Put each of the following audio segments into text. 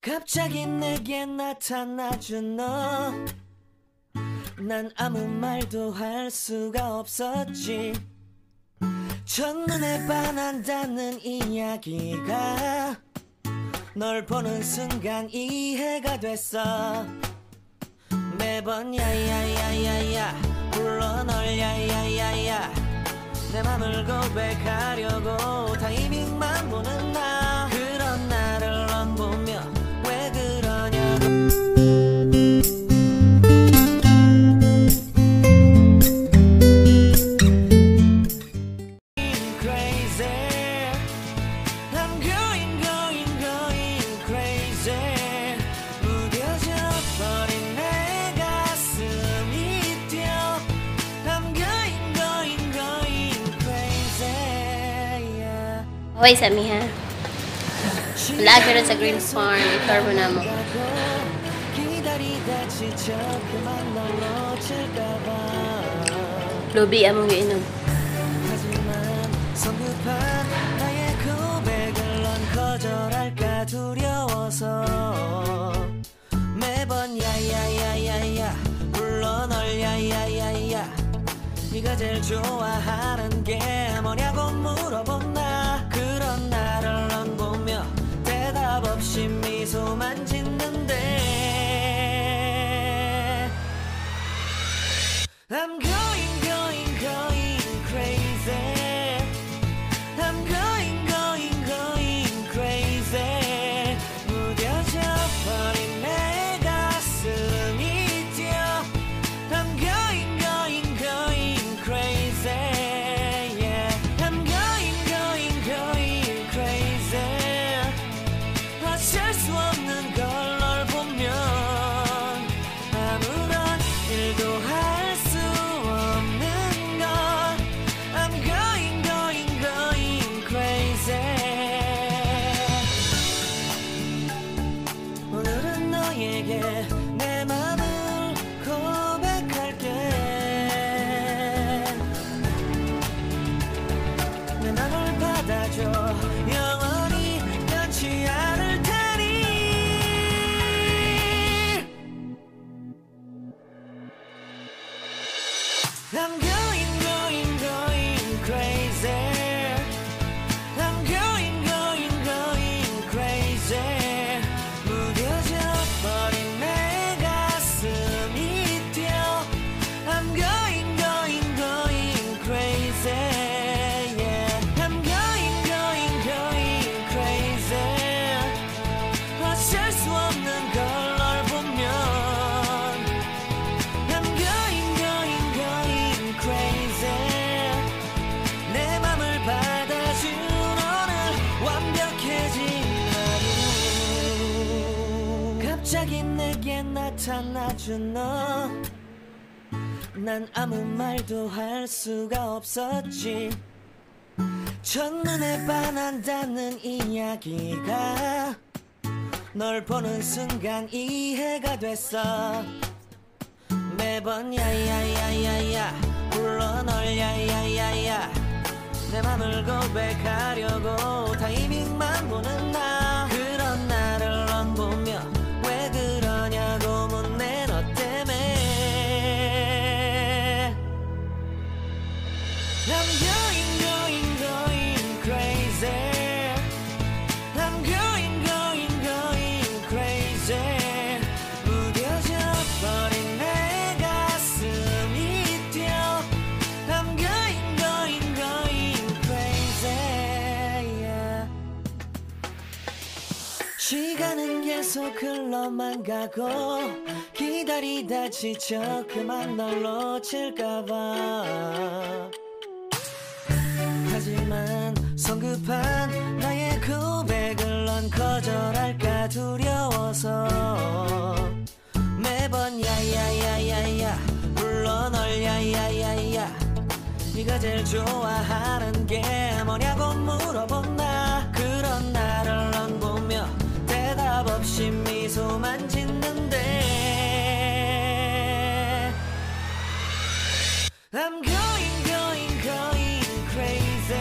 갑자기 내게 나타나준 너, 난 아무 말도 할 수가 없었지. 첫눈에 반한다는 이야기가 널 보는 순간 이해가 됐어. 매번 야야야야야 불러 널 야야야야, 내 맘을 고백하려고 타이밍만 보는 나. 그런 나를 넌 보며 왜 그러냐고. Always at me, ha? Live here sa Green Farm, ikarbo na mo. Lubi among giinom. 매번 야야야야야 불러 널 야야야야, 네가 제일 좋아하는 게 뭐냐고 물어본 나. 그런 나를 넌 보며 대답 없이 미소만 짓는데 I'm going going going crazy. I'm going going going crazy. 무뎌져 버린 내 가슴이 뛰어. I'm going going going crazy. Yeah, I'm going going going crazy. 어쩔 수 없는 걸 널 보면 아무런 일도 할 수 없는 걸. I'm going going going crazy. 오늘은 너에게 내 맘을 고백할게. 내 맘을 받아줘. 영원히 변치 않을 테니. I'm going going going crazy. I'm going going going crazy. 무뎌져 버린 내 가슴이 뛰어. I'm going going going crazy. Yeah, I'm going going going crazy. 어쩔 수 없는 걸 널 보면 I'm going going going crazy. 내 맘을 받아준 오늘 완벽해진 하루. 갑자기 내게 나타나준 너, 난 아무 말도 할 수가 없었지. 첫눈에 반한다는 이야기가 널 보는 순간 이해가 됐어. 매번 야야야야야 불러 널 야야야야, 내 맘을 고백하려고 타이밍만 보는 나. 그런 나를 넌 보며 왜 그러냐고 묻네. 너 때문에 I'm going going going crazy. I'm going going going crazy. 무뎌져 버린 내 가슴이 뛰어. I'm going going going crazy. Yeah. 시간은 계속 흘러만 가고 기다리다 지쳐 그만 널 놓칠까봐. 하지만 성급한 나의 고백을 넌 거절할까 두려워서 매번 야야야야야 불러 널 야야야야, 네가 제일 좋아하는 게 뭐냐고 물어본 나. 그런 나를 넌 보며 대답 없이 미소만 짓는데 I'm going going going crazy.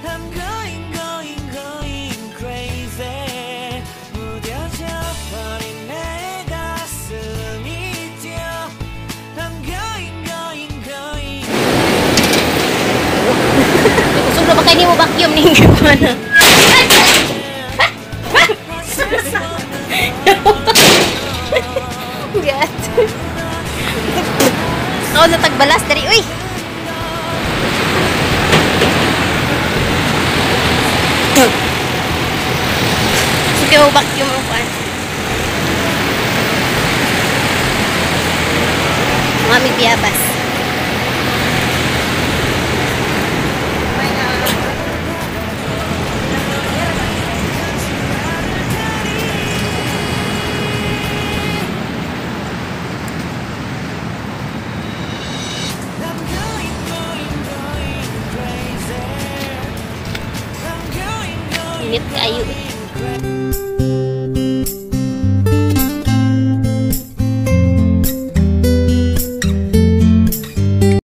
I'm going going going crazy. Kini mo vacuum ning ano. Gat. Ako sa tagbalas dari uy. Sige mo vacuum ang pan. Mami biyabas.